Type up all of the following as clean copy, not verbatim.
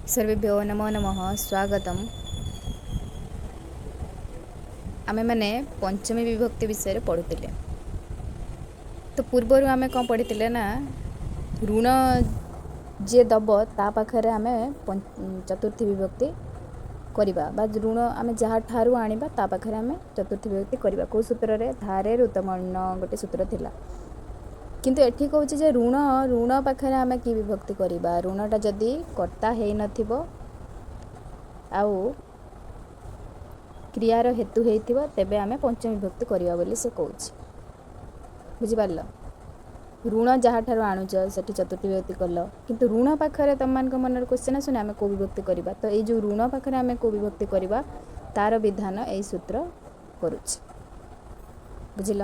सर्वेभ्यो नमो नमः स्वागतम। आमे माने पंचमी विभक्ति विषय पढ़ुतिले। तो पूर्वर आमे कौन पढ़ी ना ऋण जे दब ता पाखरे आमे चतुर्थी विभक्ति करिबा बा ऋण आमे जहाँ ठारू आनिबा ता पाखरे आमे चतुर्थी विभक्ति करिबा। को सूत्र रे धारे ऋतमर्ण गोटे सूत्र थिला, किंतु एठी कहूची जे ऋण ऋण पाखरे आमे की विभक्ति करिबा। ऋणटा जदि कर्ता हेई नथिबो आउ क्रियार हेतु हेइथिबो तेबे आमे पंचमी विभक्ति करिबा बोली से कहूची। बुझि पारल? ऋण जहाँ ठारू आणुच सेठी चतुर्थी विभक्ति कल, किंतु ऋण पाखरे तमମାନଙ୍କ मनर क्वेश्चन आसुने आमे को विभक्ति करिबा। तो एई जो ऋण पाखरे आमे को विभक्ति करिबा तार विधान एई सूत्र करूची। बुझिल?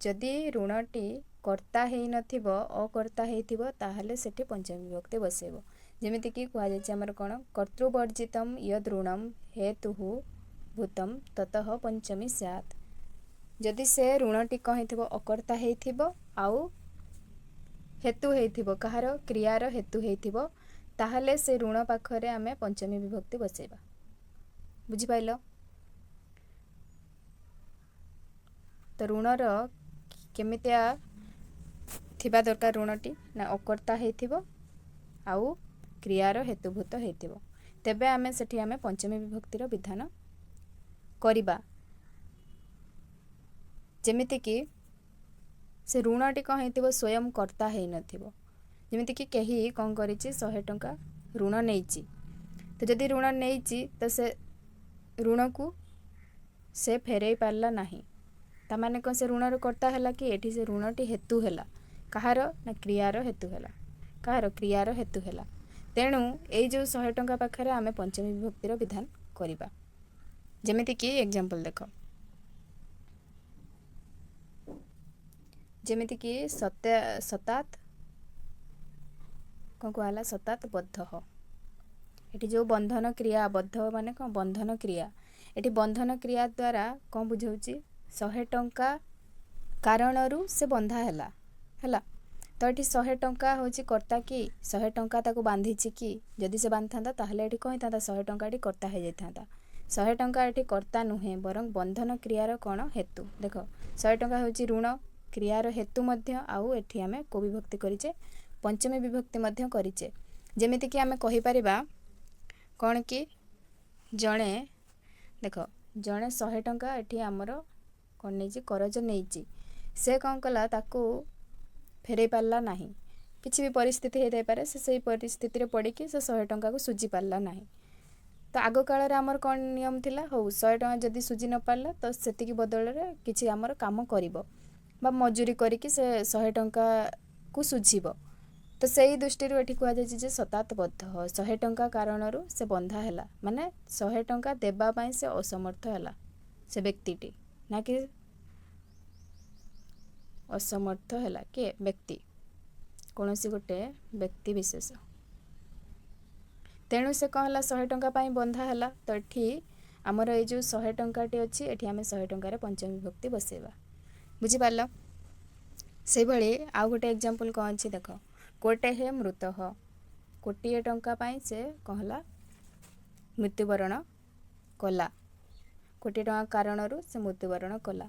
जदि ऋणटी कर्ता हेई नथिबो अकर्ता हेइथिबो ताहले सेठी पंचमी विभक्ति बसेबो। जेमिति कि कुहा जायछि हमर कोन कर्तृवर्जितम यद ऋणम हेतुः भूतम ततः पंचमी स्यात्। जदि से ऋणटी कौन हेइथिबो अकर्ता हेइथिबो आउ हेतु हेइथिबो कहार क्रियार हेतु हेइथिबो ताहले से ऋण पाखरे आमे पंचमी विभक्ति बसेबा। बुझि पाइलो? तो ऋणर केमितिया थिबा दरकार ऋणटी ना अकर्ता हेइथिबो आउ क्रियार हेतुभूत हेइथिबो तेबे आमे सेठी आमे पंचमी विभक्तिर विधान करिबा। जेमिति कि से ऋणटी कौन हेइथिबो स्वयं कर्ता हेइ नथिबो। जेमिति कि केही कौन करिछि 100 टंका ऋण नेइछि, तो जदि ऋण नेइछि तो से ऋण को से फेरई पारला नाही, ता माने कौन से ऋणर कर्ता हला कि एठी से ऋणटी हेतु हला कहार ना क्रियार हेतु हला। कहार क्रियार हेतु हला। तेणु एई जो 100 टंका पाखरे आमे पंचमी विभक्तिर विधान करिबा। जेमिति कि एग्जांपल देखो, जेमिति कि सतात कौन कहला सतात बद्धः। एठी जो बंधन क्रिया बद्ध माने कौन बंधन क्रिया, एठी बंधन क्रिया द्वारा कौन बुझाउची 100 टंका कारणरू से बंधा हला हला। तो ये 100 टंका हूँ कर्ता कि 100 टंका ताको बांधीची कि जदि से बांधता ताहले ये कौन था 100 टंका कर्ता हो जाता। 100 टंका ये कर्ता नुहे बरं बंधन क्रियार कौन हेतु। देख 100 टंका हूँ ऋण क्रियार हेतु मध्य आउ एठी आमे को विभक्ति करिचे पंचमी विभक्ति मध्य करिचे। जेमिति कि आमे कहि परिबा कौन कि जणे देख जणे 100 टंका एठी आमर कौन नहीं करज नहीं से कौन कला ताकू फेरई पारला नाही। किसी भी परिस्थिति होता पारे से सही परिस्थिति रे पड़ी कि से 100 टंका को सुझी पारला नाही। तो आग काल रे आमर कौन नियम थिला हो 100 टंका जदि सुझी न पारला तो सेतिकी बदल रे किछि आमर काम करिवो बा मजूरी करिकि से 100 टंका को सुझीबो। तो सही दृष्टि रे एठी कुआ जाय जे सतात बद्ध 100 टंका कारणरू से बंधा हैला माने 100 टंका देबा पई से असमर्थ हैला से व्यक्तिटी ना कि असमर्थ हैला के व्यक्ति कौन सी गोटे व्यक्ति विशेष। तेणु से कौन है 100 टंका पाई बंधा हैला। तो ये आमर ये जो 100 टंकाटी अच्छी ये आम 100 टंकार पंचमी विभक्ति बसेबा। बुझिपार से भाई आउ गोटे एग्जांपल कौन अच्छी देख कोटे हे मृत कोटे टंका पाई से कहला मृत्युवरण कला कोटे टंका कारणरू से मृत्युवरण कला।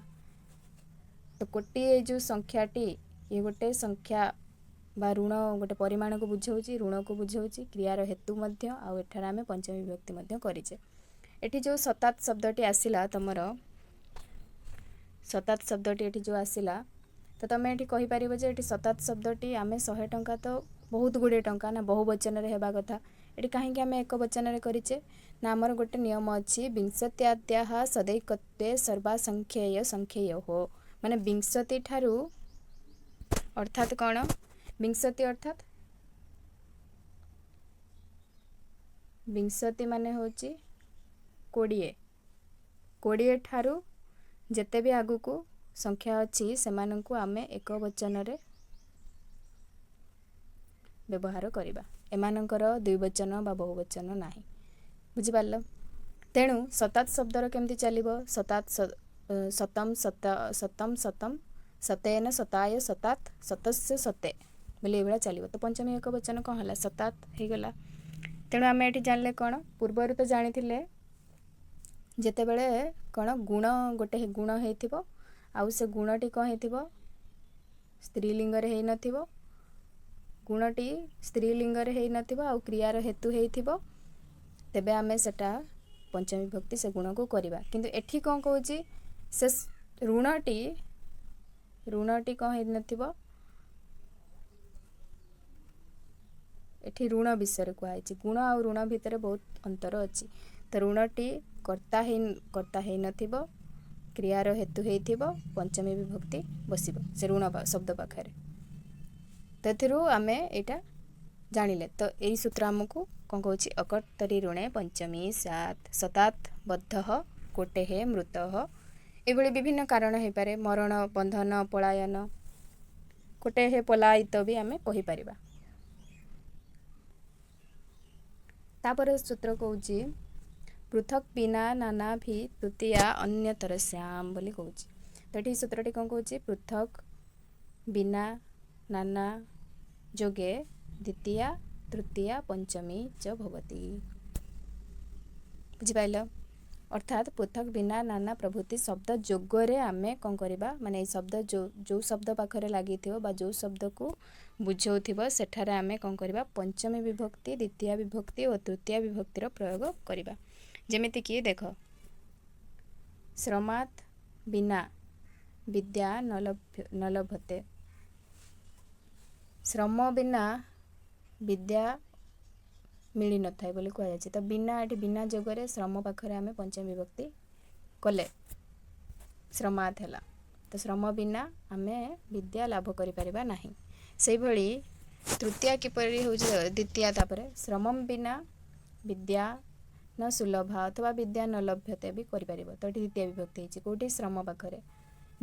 तो गोटे जो संख्याटी ये गोटे संख्या बा ऋण गोटे परिमाण को बुझाऊँगी ऋण को बुझाऊँगी क्रियार हेतु मध्य आउ एठार आमे पंचमी विभक्ति मध्य करिचे। एठी जो सतात शब्दटी आसिला तमर सतात शब्दटी एठी जो आसिला तो तमे एठी कहि परिबो जे एठी सतात शब्दटी आमे 100 टंका तो बहुत गुडे टंका ना बहुवचन रे हेबा कथा एठी काहे कि आमे एक वचन रे करिचे ना हमर गोटे नियम अछि विंशत्याद्याः सदैकत्वे सर्वासंख्येय संख्येयः माने विंशति ठारू अर्थात कौन विंशति अर्थात विंशति माने होची 20 ठारू जेते भी आगु को संख्या अच्छी से माननकु आमे एक वचन रे व्यवहार करिबा एमानकर द्विवचन बा बहुवचन नाही। बुझि पारलो? तेणु सतात शब्दर केमती चलिबो सतात सतम सतम सतम सतेन सताय सतात सतस्य सते बोले एभला चलिबो। तो पंचमी एक वचन कौन हला सतात हे गला। तेणु आम ये जान कौन पूर्वर तो जानी जितेबले कौन गुण गोटे गुण हो आउ से गुणटी कौन हो स्त्रीलिंग रे हो गुणटी स्त्रीलिंग रे हो आउ क्रियार हेतु हो तेबे आमे सेटा पंचमी विभक्ति से गुण को करवा किंतु एठी कौन कहूँ से ऋणटी कौन हो एठी ऋण विषय कहुई गुण आ ऋण भितर बहुत अंतर अच्छी तो ऋणटी कर्ता है नथिबो क्रियार हेतु हो पंचमी विभक्ति बसिबो से ऋण शब्द पाखे तो आम यहाँ जानिले तो यही सूत्र आमको कौन कहूँ अकर्तरी ऋणे पंचमी स्यात् सतात् बद्धः कोटेः मृतः ये विभिन्न कारण हो पारे मरण बंधन पलायन कोटेः पलायित भी आम कहीपर तापर सूत्र कहूँ पृथक बिना नाना भी तृतीया अन्यतर श्याम बोली कहूँ तो ये सूत्रटी कौन कहूँ पृथक बिना नाना जोगे द्वितीया तृतीया पंचमी च भवति बुझिपाइल अर्थात पृथक बिना नाना प्रभृति शब्द जोगरे आमे कौन करवा माने ये शब्द जो शब्द पाखरे लगी जो शब्द को बुझाऊ सेठारे आमे कौन करवा पंचमी विभक्ति द्वितीय विभक्ति और तृतीय विभक्तिर प्रयोग करवा जेमिति कि देख श्रमात् बिना विद्या न लभते श्रम बिना विद्या मिली न थाए बोली कहुई तो बिना ये बिना जोगरे श्रम पाखरे आमे पंचमी विभक्ति कले श्रमात् है तो श्रम बिना आमे विद्या लाभ करिपारिबा नाही से भली तृतीया किपरि हो द्वितीया तापर श्रमम बिना विद्या न सुलभा अथवा विद्या न लभ्यते भी करिपार तो द्वितीय विभक्ति कौटी श्रम पाखरे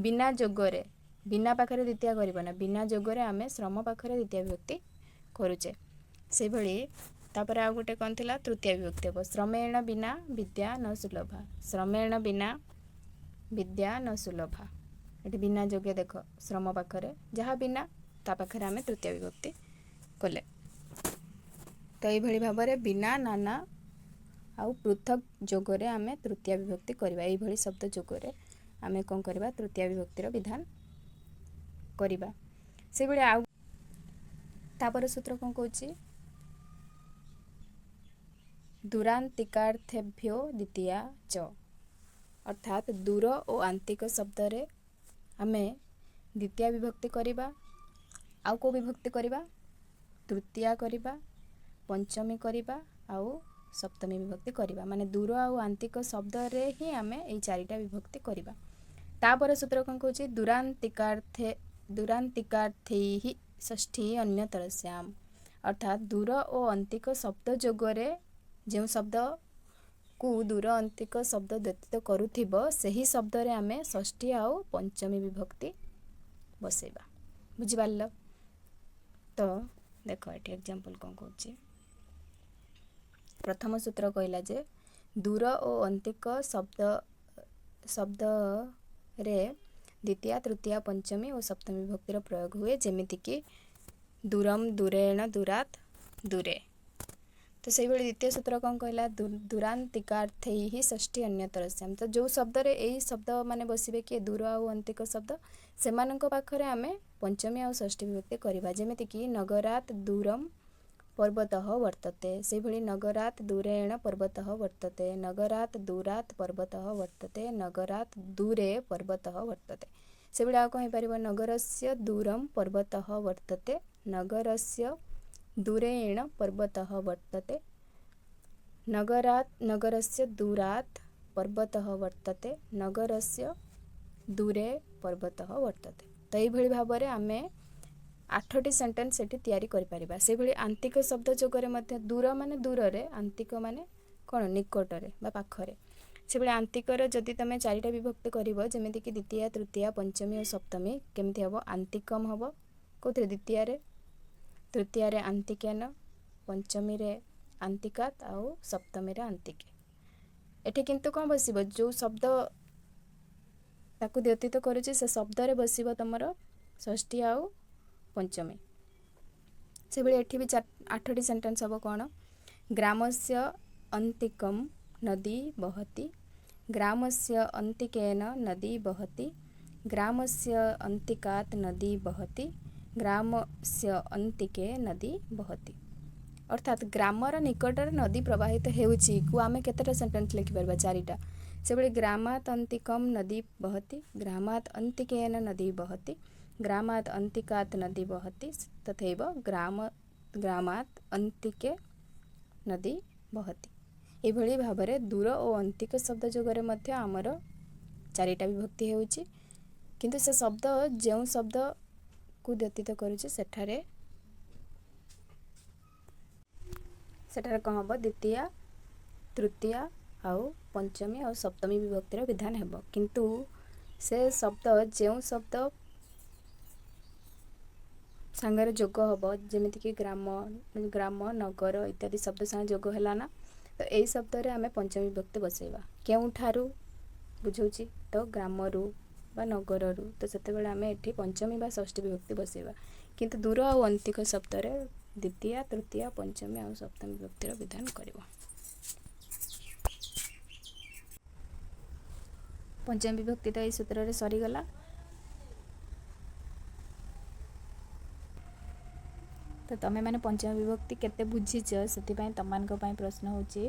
बिना जोगरे बिना पाखरे द्वितीय करना बिना जोगरे आमे श्रम पाखरे द्वितीय विभक्ति करुचे से भली तापर आ गोटे कौन थिला तृतीय विभक्ति हम श्रमेण बिना विद्या न सुलभा श्रमेण बिना विद्या न सुलभा ये बिना जोगे देख श्रम पाखरे जहाँ बिना ता पाखरे आमे तृतीय विभक्ति कले तो ये भाव में बिना नाना आउ पृथक जोगरे आमे तृतीय विभक्ति करवा ये शब्द जोगरे आमे कौन करवा तृतीय विभक्तिर विधान करवा से भाई आउ तापर सूत्र कौन कहूँ दूरांतिकार्थेभ्यो द्वितीया च अर्थात दूर और आंतिक शब्द रे आमे द्वितीय विभक्ति करवा आउ को विभक्ति करवा तृतीया करवा पंचमी करवा आउ सप्तमी विभक्ति करवा माने दूर आउ आंतिक शब्द रे ही आमे ए चारिटा विभक्ति करवा तापर सूत्र कौन कहूँ दूरांतिकार्थे ही षष्ठी अन्यतर श्याम अर्थात दूर और अंतिक शब्द जोगरे जो शब्द को दूर अंतिक शब्द व्यतीत करुथिबो सही शब्द रे आमे षष्ठी आउ पंचमी विभक्ति बसेबा बुझिपारल तो देख ये एग्जांपल कौन कहूँ प्रथम सूत्र कहला जे दूर और अंतिक शब्द रे द्वितीय तृतीय पंचमी और सप्तमी विभक्तिर प्रयोग हुए जेमिति कि दूरम दूरेण दूरात दूरे तो से भाई द्वितीय सूत्र कौन कहला दूरांतिकार्थे ही षष्ठी अन्यतर श्याम तो जो शब्द रे यही शब्द माने बसिबे कि दूर आउ अंतिक शब्द सेमानक पाखरे आमे पंचमी आउ षष्ठी विभक्ति करवा जेमिति कि नगरात दूरम पर्वतः वर्तते से भली नगरात दूरेण पर्वतः वर्तते नगरात दूरात पर्वतः वर्तते नगरात दूरे पर्वतः वर्तते से भली आ कहि परिबो नगरस्य दूरम पर्वतः वर्तते नगरस्य दूरेण पर्वतः वर्तते नगरस्य दूरात पर्वतः वर्तते नगरस्य दूरे पर्वतः वर्तते तो ये भली भाव में आमे 8टी सेंटेंस सेठी तैयारी करि परिबा से भली आंतिक शब्द जोगरे मध्य दूर माने दूर रे आंतिक माने कोन निकट रे बा पाखरे से भली आंतिक रे जदि तमे चारिटा विभक्ति करिवो जेमिति कि द्वितीय तृतीय पंचमी और सप्तमी केमिति हबो आंतिकम हबो कोथि द्वितीय रे तृतीय रे आंतिकेन पंचमी रे आंतिकात आउ सप्तमी रे आंतिके एठी किंतु कोन बसिबो जो शब्द ताकु द्योतित करूची से शब्द रे बसिबो तमरो षष्ठी आउ पंचमी से भाई एठी भी 8टी सेंटेंस हम कौन ग्रामस्य अन्तिकं नदी बहति, ग्रामस्य अन्तिकेन नदी बहति, ग्रामस्य अन्तिकात् नदी बहति, ग्रामस्य अन्तिके नदी बहति। अर्थात ग्रामर निकटर नदी प्रवाहित हेउची को आमे केतेटा सेंटेंस लिखि परबा, चारिटा। सेबळे ग्रामात् अन्तिकं नदी बहति, ग्रामात् अन्तिकेन नदी बहति, ग्रामात् अन्तिकात् नदी बहति, तथैव ग्रामात् अन्तिके नदी बहति। एभଳି भाबरे दूर और अंतिक शब्द जोगरे मध्य आमर चारिटा विभक्ति हेउची, किंतु से शब्द जेउ शब्द को व्यतीत करूचे सेठारे कौन हम द्वितीय तृतीय आउ पंचमी और सप्तमी विभक्तिर विधान हेब, किंतु से शब्द जेउ शब्द सांगरे जोग हम जमीक ग्राम नगर इत्यादि शब्द सांगे जोग है ना, तो यही शब्द रे आमे पंचमी विभक्ति बसैबा। केउठारु बुझौची तो ग्रामरु बा नगररु, तो सेते बेले आमे एठी पंचमी बा षष्ठी विभक्ति बसैबा, किंतु दूर और अंतिक शब्द रे द्वितीय तृतीय पंचमी और सप्तमी विभक्तिर विधान करबो। पंचमी विभक्ति तो यही सूत्र रे सरीगला। तो तमे माने पंचमी विभक्ति केते बुझीच सेति पय तमानक पय प्रश्न होची।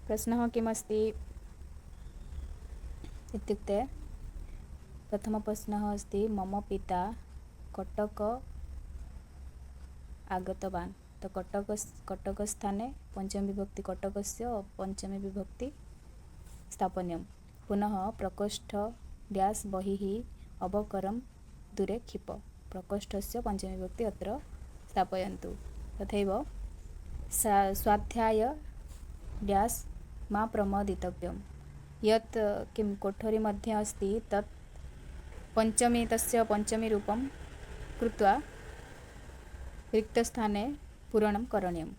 प्रश्न किमस्ति इत्युक्ते प्रथम प्रश्न अस्ति मम पिता कटक आगतवान्, तो कटक स्थाने पंचमी विभक्ति कटकस्य पंचमी विभक्ति स्थापनीयम्। पुनः प्रकोष्ठ डैश बहिः अवकरं दूरे क्षिप, प्रकोष्ठस्य पंचमी विभक्ति अत्र स्थापयन्तु। तथैव स्वाध्याय डैश मा प्रमदितव्यं, यत् किं कोठरी मध्ये अस्ति तत् पंचमी तस्य पंचमी रूपं कृत्वा रिक्तस्थाने पूरणं करणीयम्।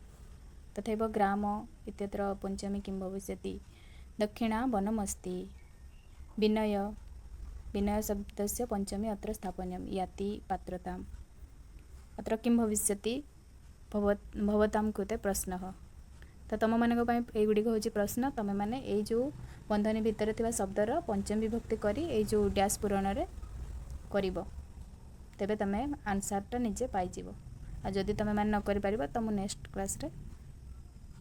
तथैव ग्राम इत्यत्र पंचमी किं भविष्यति, दक्षिणा वनमस्ति, विनय शब्दस्य पंचमी अत्र स्थापनीयं, याति पात्रताम्, अत्र किं भविष्यति भवतां कृते प्रश्नः। तो तुम मानक पय एगुडी होची प्रश्न, तमे माने एई जो बंधनी भितर थिबा शब्दर पंचमी विभक्ति करी एई जो डैश पूरण रे करिवो, तेबे तमे आंसरटा निजे पाई जिवो। आ जदि तमे माने न करि परिबो त मु नेक्स्ट क्लास रे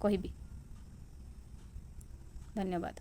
कहिबी। धन्यवाद।